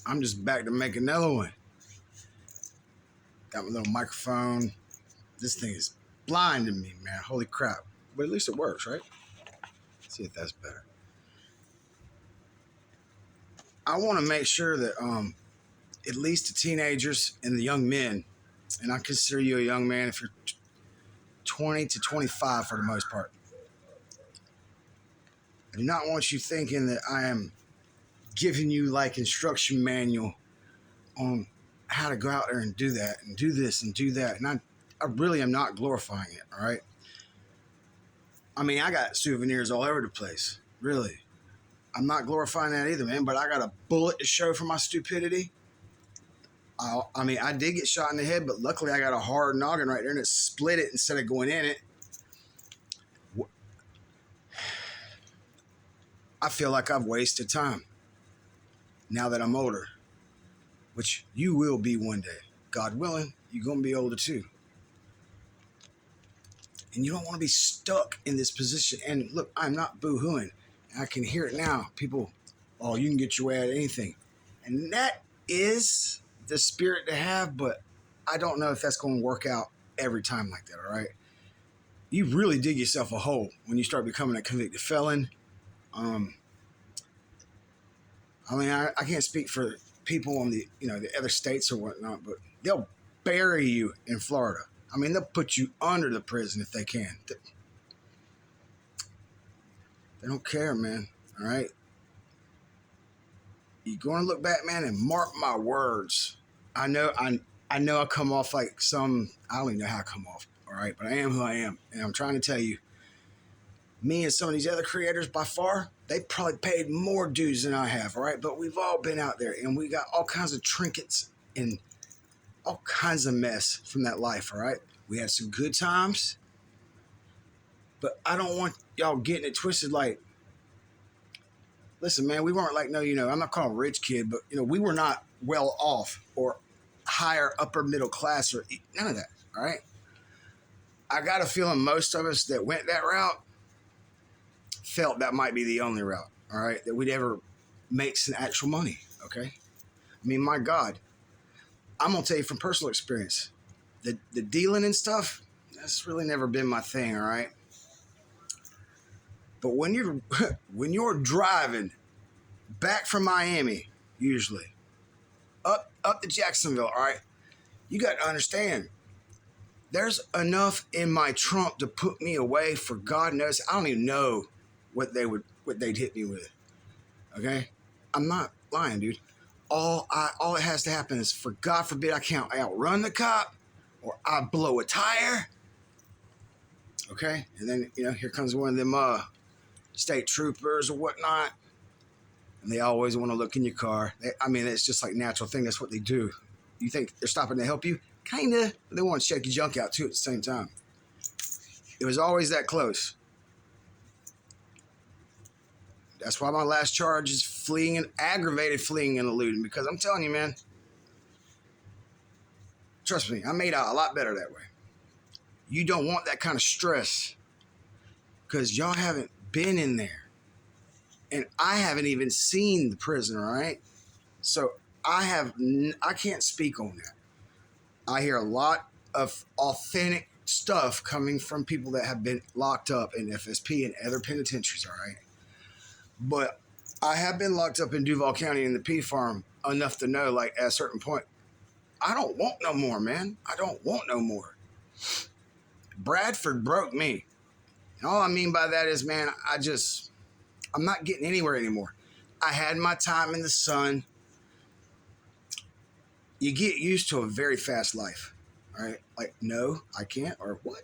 I'm just back to make another one. Got my little microphone. This thing is blinding me, man. Holy crap. But at least it works, right? Let's see if that's better. I want to make sure that at least the teenagers and the young men, and I consider you a young man if you're 20 to 25 for the most part. I do not want you thinking that I am giving you like instruction manual on how to go out there and do that and do this and do that. And I really am not glorifying it, all right? I mean, I got souvenirs all over the place, really. I'm not glorifying that either, man, but I got a bullet to show for my stupidity. I mean, I did get shot in the head, but luckily I got a hard noggin right there and it split it instead of going in it. I feel like I've wasted time now that I'm older, which you will be one day. God willing, you're going to be older too. And you don't want to be stuck in this position. And look, I'm not boo-hooing. I can hear it now. People, oh, you can get your way out of anything. And that is the spirit to have, but I don't know if that's going to work out every time like that, all right? You really dig yourself a hole when you start becoming a convicted felon. I mean, I can't speak for people on the other states or whatnot, but they'll bury you in Florida. I mean, they'll put you under the prison if they can. They don't care, man. All right? You're going to look back, man, and mark my words. I know I come off like some, I don't even know how I come off, all right? But I am who I am. And I'm trying to tell you, me and some of these other creators, by far, they probably paid more dues than I have, all right? But we've all been out there, and we got all kinds of trinkets and all kinds of mess from that life, all right? We had some good times, but I don't want y'all getting it twisted like, listen, man, we weren't like, no, I'm not calling rich kid, but, we were not well off or higher upper middle class or none of that, all right? I got a feeling most of us that went that route felt that might be the only route, all right, that we'd ever make some actual money, okay? I mean, my God, I'm going to tell you from personal experience, the dealing and stuff, that's really never been my thing, all right? But when you're driving back from Miami, usually, up to Jacksonville, all right, you got to understand, there's enough in my trunk to put me away for God knows, I don't even know what they'd hit me with, okay? I'm not lying, dude. All it has to happen is, for God forbid, I can't outrun the cop or I blow a tire, okay? And then, here comes one of them state troopers or whatnot, and they always want to look in your car. It's just like natural thing. That's what they do. You think they're stopping to help you? Kinda. They want to check your junk out too at the same time. It was always that close. That's why my last charge is aggravated fleeing and eluding, because I'm telling you, man, trust me, I made out a lot better that way. You don't want that kind of stress because y'all haven't been in there. And I haven't even seen the prison, all right? So I can't speak on that. I hear a lot of authentic stuff coming from people that have been locked up in FSP and other penitentiaries, all right? But I have been locked up in Duval County in the P farm enough to know, like, at a certain point, I don't want no more, man. I don't want no more. Bradford broke me. And all I mean by that is, man, I'm not getting anywhere anymore. I had my time in the sun. You get used to a very fast life, all right? Like, no, I can't, or what?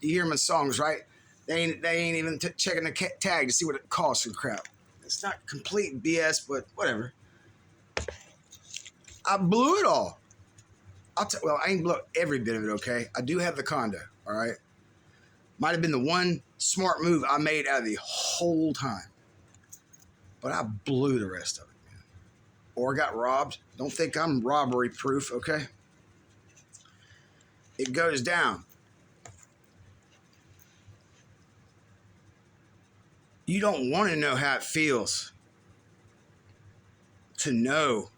You hear my songs, right? They ain't even checking the tag to see what it costs and crap. It's not complete BS, but whatever. I blew it all. I ain't blew every bit of it, okay? I do have the condo, all right? Might have been the one smart move I made out of the whole time. But I blew the rest of it, man. Or got robbed. Don't think I'm robbery proof, okay? It goes down. You don't want to know how it feels to know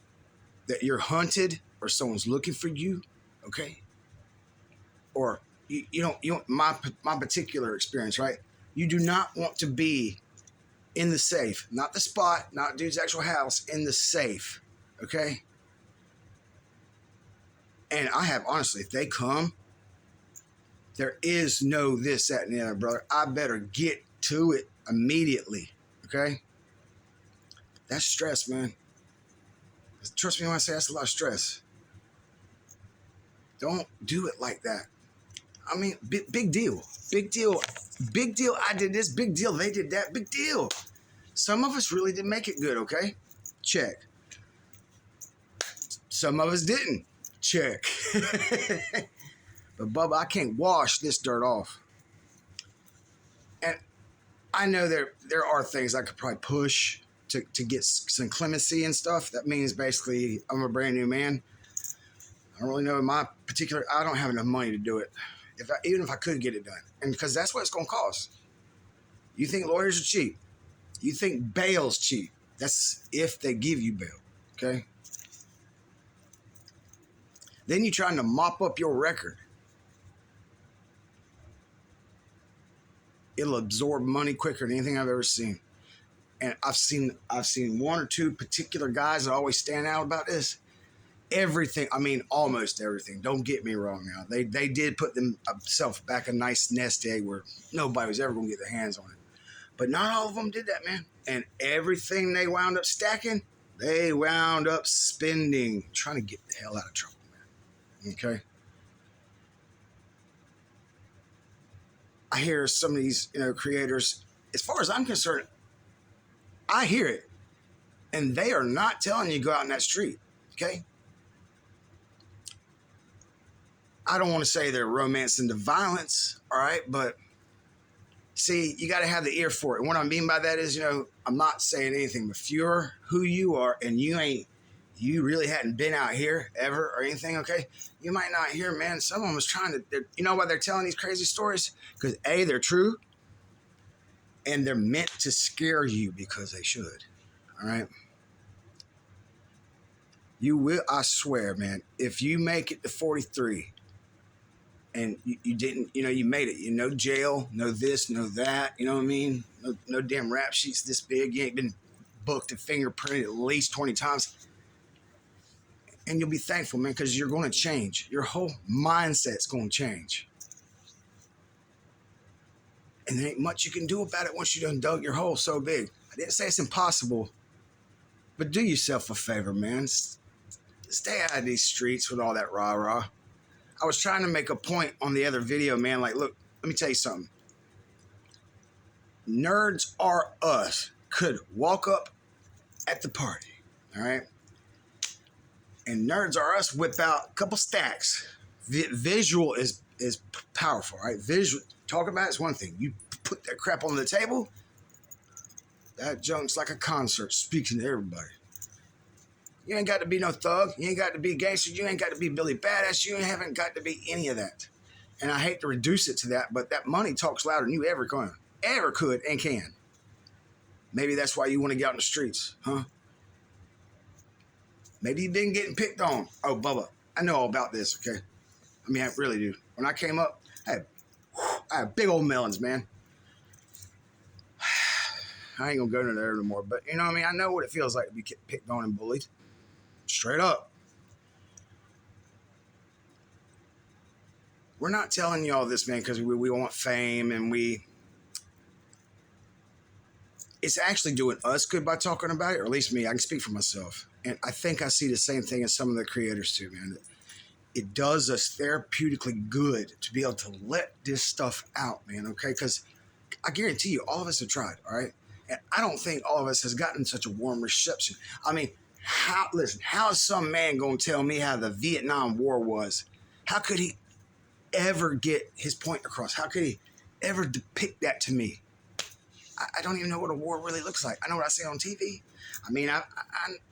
that you're hunted or someone's looking for you, okay? Or you don't, my particular experience, right? You do not want to be in the safe, not the spot, not dude's actual house, in the safe, okay? And I have, honestly, if they come, there is no this, that, and the other, brother. I better get to it immediately, okay? That's stress, man. Trust me when I say that's a lot of stress. Don't do it like that. I mean, big deal. Big deal. Big deal. I did this. Big deal. They did that. Big deal. Some of us really did make it good, okay? Check. Some of us didn't. Check. But Bubba, I can't wash this dirt off. And I know there are things I could probably push to get some clemency and stuff. That means basically I'm a brand new man. I don't really know my particular, I don't have enough money to do it. Even if I could get it done. And because that's what it's going to cost. You think lawyers are cheap. You think bail's cheap. That's if they give you bail, okay? Then you're trying to mop up your record. It'll absorb money quicker than anything I've ever seen. And I've seen one or two particular guys that always stand out about this. Everything, I mean, almost everything. Don't get me wrong now. They did put themselves back a nice nest egg where nobody was ever going to get their hands on it. But not all of them did that, man. And everything they wound up stacking, they wound up spending, trying to get the hell out of trouble, man. Okay? I hear some of these, creators, as far as I'm concerned, I hear it. And they are not telling you to go out in that street, okay? I don't want to say they're romancing the violence, all right? But see, you got to have the ear for it. And what I mean by that is, I'm not saying anything, but if you're who you are and you really hadn't been out here ever or anything, okay? You might not hear, man, someone was trying to, you know why they're telling these crazy stories? Because A, they're true, and they're meant to scare you because they should, all right? You will, I swear, man, if you make it to 43 and you didn't, you made it, no jail, no this, no that, you know what I mean? No damn rap sheets this big. You ain't been booked and fingerprinted at least 20 times. And you'll be thankful, man, because you're going to change. Your whole mindset's going to change. And there ain't much you can do about it once you done dug your hole so big. I didn't say it's impossible, but do yourself a favor, man. Stay out of these streets with all that rah-rah. I was trying to make a point on the other video, man. Like, look, let me tell you something. Nerds are us could walk up at the party, all right? And nerds are us whip out a couple stacks. Visual is powerful, right? Visual, talk about it's one thing. You put that crap on the table, that junk's like a concert speaking to everybody. You ain't got to be no thug. You ain't got to be gangster. You ain't got to be Billy Badass. You haven't got to be any of that. And I hate to reduce it to that, but that money talks louder than you ever could and can. Maybe that's why you want to get out in the streets, huh? Maybe you've been getting picked on. Oh, Bubba, I know all about this, okay? I mean, I really do. When I came up, I had big old melons, man. I ain't gonna go to there anymore, but you know what I mean? I know what it feels like to be picked on and bullied. Straight up. We're not telling you all this, man, because we want fame and it's actually doing us good by talking about it, or at least me. I can speak for myself. And I think I see the same thing as some of the creators too, man. It does us therapeutically good to be able to let this stuff out, man, okay? Because I guarantee you, all of us have tried, all right? And I don't think all of us has gotten such a warm reception. I mean, how is some man going to tell me how the Vietnam War was? How could he ever get his point across? How could he ever depict that to me? I don't even know what a war really looks like. I know what I see on TV. I mean,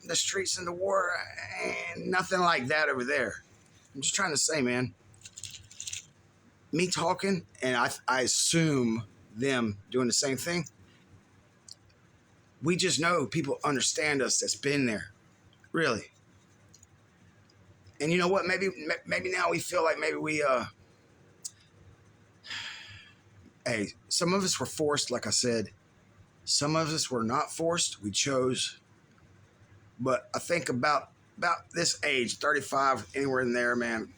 the streets in the war, ain't nothing like that over there. I'm just trying to say, man, me talking, and I assume them doing the same thing. We just know people understand us that's been there. Really. And you know what? Maybe now we feel like maybe we hey, some of us were forced, like I said. Some of us were not forced. We chose. But I think about this age, 35, anywhere in there, man.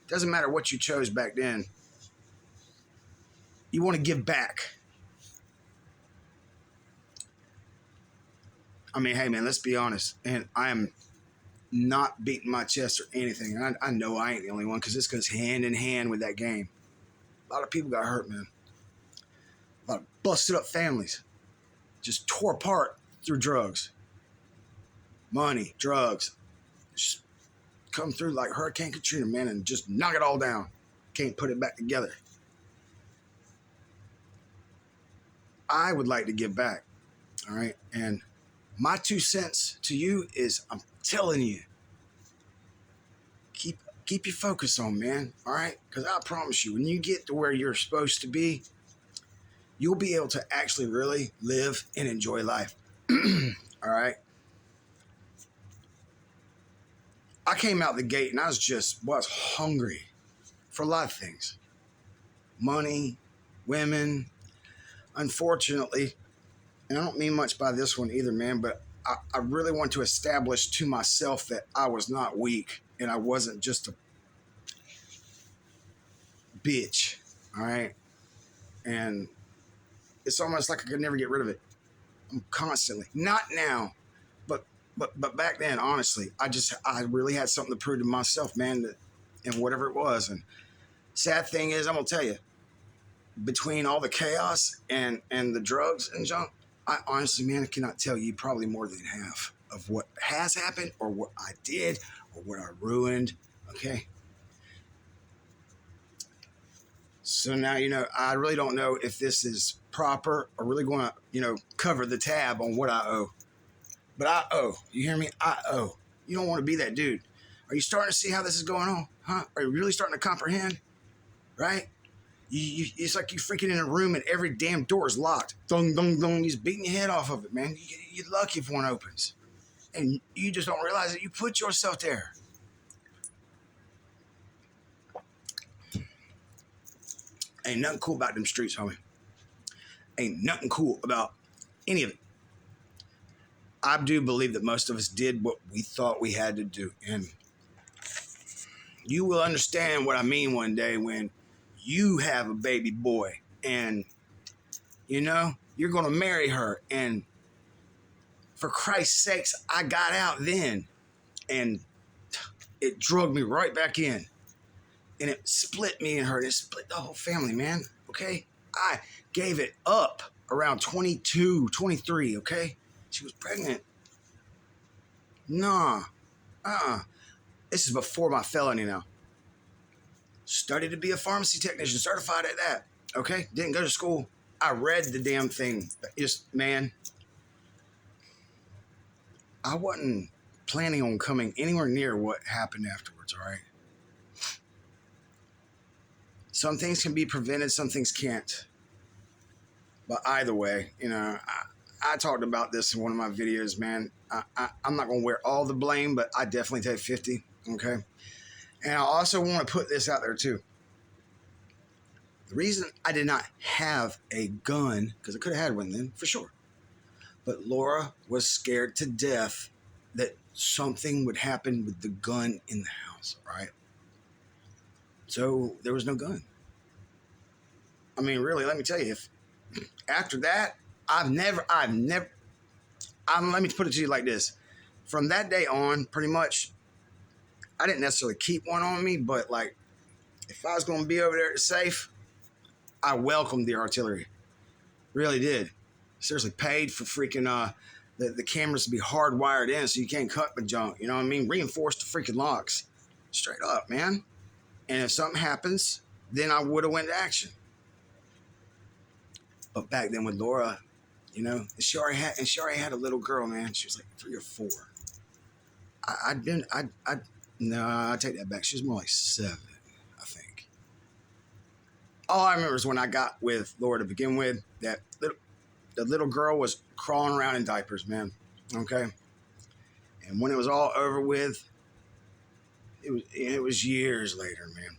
Doesn't matter what you chose back then. You want to give back. I mean, hey, man, let's be honest. And I am not beating my chest or anything. I know I ain't the only one because this goes hand in hand with that game. A lot of people got hurt, man. A lot of busted up families just tore apart through drugs. Money, drugs. Just come through like Hurricane Katrina, man, and just knock it all down. Can't put it back together. I would like to give back, all right? And my 2 cents to you is I'm telling you, keep your focus on, man, all right? Because I promise you, when you get to where you're supposed to be, you'll be able to actually really live and enjoy life, all right? I came out the gate and I was hungry for a lot of things. Money, women. Unfortunately, and I don't mean much by this one either, man, but I really want to establish to myself that I was not weak and I wasn't just a bitch, all right? And it's almost like I could never get rid of it. I'm constantly, not now, but back then, honestly, I really had something to prove to myself, man, and whatever it was. And sad thing is, I'm gonna tell you, between all the chaos and the drugs and junk, I honestly, man, I cannot tell you probably more than half of what has happened or what I did or what I ruined. Okay. So now, I really don't know if this is proper or really going to, cover the tab on what I owe. But I owe. You hear me? I owe. You don't want to be that dude. Are you starting to see how this is going on? Huh? Are you really starting to comprehend? Right? It's like you freaking in a room and every damn door is locked. Dong, dong, dong. He's beating your head off of it, man. You're lucky if one opens. And you just don't realize that you put yourself there. Ain't nothing cool about them streets, homie. Ain't nothing cool about any of it. I do believe that most of us did what we thought we had to do. And you will understand what I mean one day when you have a baby boy and, you're going to marry her. And for Christ's sakes, I got out then and it drug me right back in. And it split me and her. It split the whole family, man. Okay? I gave it up around 22, 23, okay? She was pregnant. Nah. This is before my felony now. Studied to be a pharmacy technician, certified at that. Okay? Didn't go to school. I read the damn thing. Man, I wasn't planning on coming anywhere near what happened afterwards, all right? Some things can be prevented, some things can't. But either way, I talked about this in one of my videos, man. I'm not going to wear all the blame, but I definitely take 50, okay? And I also want to put this out there, too. The reason I did not have a gun, because I could have had one then, for sure. But Laura was scared to death that something would happen with the gun in the house, right? So there was no gun. I mean, really, let me tell you, if after that, let me put it to you like this. From that day on, pretty much, I didn't necessarily keep one on me, but like, if I was going to be over there at the safe, I welcomed the artillery. Really did. Seriously, paid for freaking the cameras to be hardwired in so you can't cut the junk. You know what I mean? Reinforced the freaking locks. Straight up, man. And if something happens, then I would have went to action. But back then with Laura, she already had a little girl, man. She was like 3 or 4. No, I take that back. She was more like 7, I think. All I remember is when I got with Laura to begin with, the little girl was crawling around in diapers, man. Okay? And when it was all over with, it was years later, man.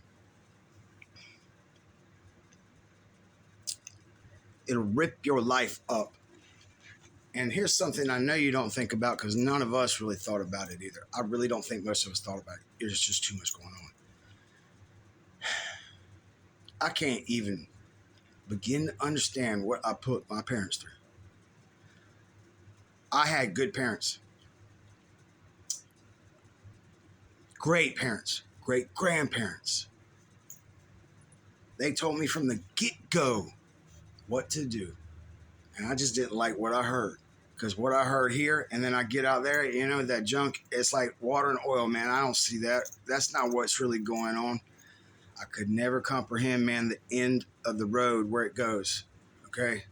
It'll rip your life up. And here's something I know you don't think about because none of us really thought about it either. I really don't think most of us thought about it. There's just too much going on. I can't even begin to understand what I put my parents through. I had good parents, great parents, great grandparents. They told me from the get-go what to do. And I just didn't like what I heard. Because what I heard here, and then I get out there, that junk, it's like water and oil, man. I don't see that. That's not what's really going on. I could never comprehend, man, the end of the road where it goes. Okay?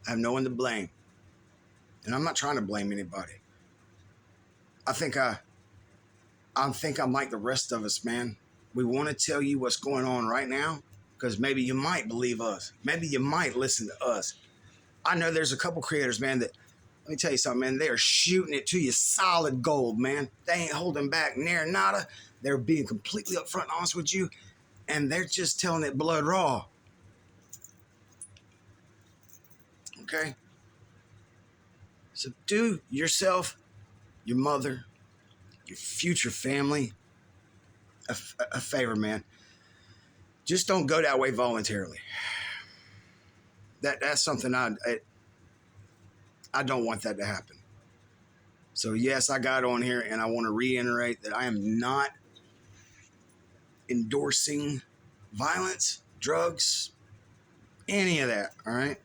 I have no one to blame. And I'm not trying to blame anybody. I think I'm like the rest of us, man. We want to tell you what's going on right now because maybe you might believe us. Maybe you might listen to us. I know there's a couple creators, man, that, let me tell you something, man, they are shooting it to you solid gold, man. They ain't holding back near nada. They're being completely upfront and honest with you, and they're just telling it blood raw. Okay? So do yourself, your mother, your future family a favor, man. Just don't go that way voluntarily. That's something I don't want that to happen. So yes, I got on here and I want to reiterate that I am not endorsing violence, drugs, any of that. All right.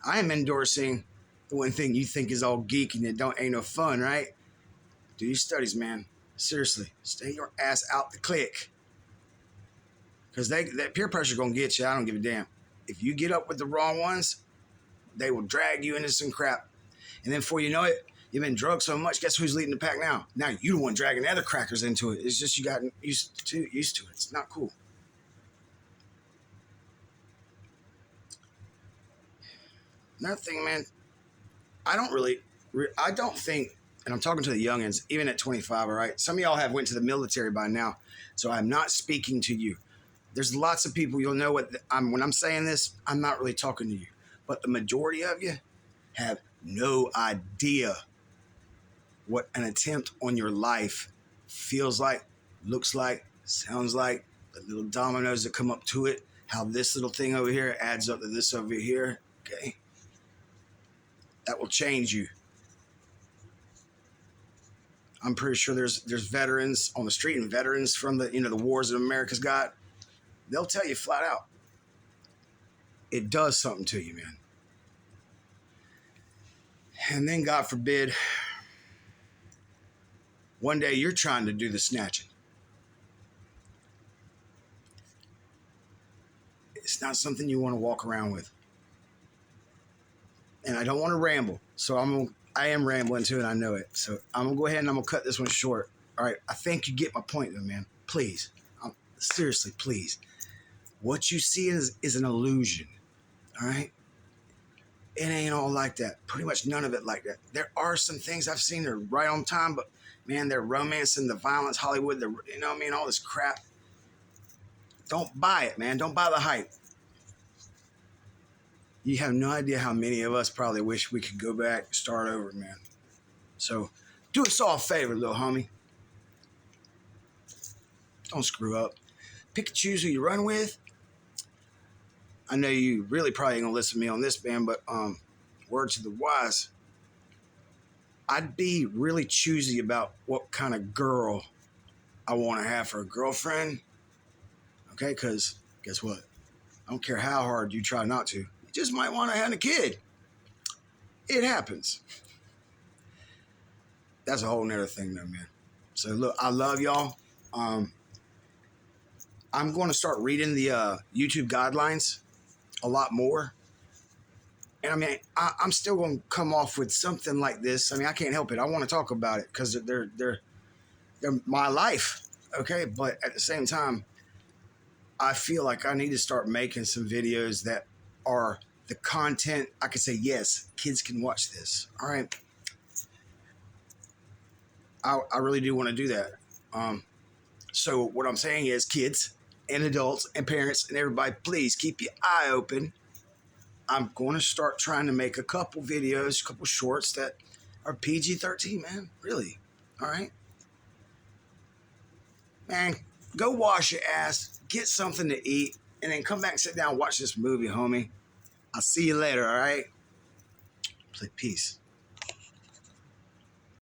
I am endorsing the one thing you think is all geek and it ain't no fun, right? Do your studies, man. Seriously, stay your ass out the clique. Because that peer pressure gonna get you. I don't give a damn. If you get up with the wrong ones, they will drag you into some crap. And then before you know it, you've been drugged so much, guess who's leading the pack now? Now you're the one dragging the other crackers into it. It's just you got used to it. It's not cool. Another thing, man, I don't think, and I'm talking to the youngins, even at 25, all right? Some of y'all have went to the military by now, so I'm not speaking to you. There's lots of people, you'll know when I'm saying this, I'm not really talking to you. But the majority of you have no idea what an attempt on your life feels like, looks like, sounds like, the little dominoes that come up to it, how this little thing over here adds up to this over here, okay? That will change you. I'm pretty sure there's veterans on the street and veterans from the wars that America's got. They'll tell you flat out. It does something to you, man. And then, God forbid, one day you're trying to do the snatching. It's not something you want to walk around with. And I don't want to ramble, so I am rambling too, and I know it. So I'm going to go ahead and I'm going to cut this one short. All right, I think you get my point though, man. Please, seriously, please. What you see is an illusion, all right? It ain't all like that. Pretty much none of it like that. There are some things I've seen that are right on time, but man, they're romancing the violence, Hollywood, all this crap. Don't buy it, man. Don't buy the hype. You have no idea how many of us probably wish we could go back and start over, man. So do us all a favor, little homie. Don't screw up. Pick and choose who you run with. I know you really probably ain't gonna listen to me on this, man, but word to the wise, I'd be really choosy about what kind of girl I want to have for a girlfriend. Okay, because guess what? I don't care how hard you try not to. You just might want to have a kid. It happens. That's a whole nother thing though, man. So look, I love y'all. I'm going to start reading the YouTube guidelines a lot more. And I mean, I'm still going to come off with something like this. I mean, I can't help it. I want to talk about it because they're my life. Okay. But at the same time, I feel like I need to start making some videos that are the content. I could say, yes, kids can watch this. All right. I really do want to do that. So what I'm saying is, kids and adults and parents and everybody, please keep your eye open. I'm going to start trying to make a couple videos, a couple shorts that are PG-13, man. Really. All right. Man, go wash your ass, get something to eat, and then come back and sit down and watch this movie, homie. I'll see you later, all right? Peace.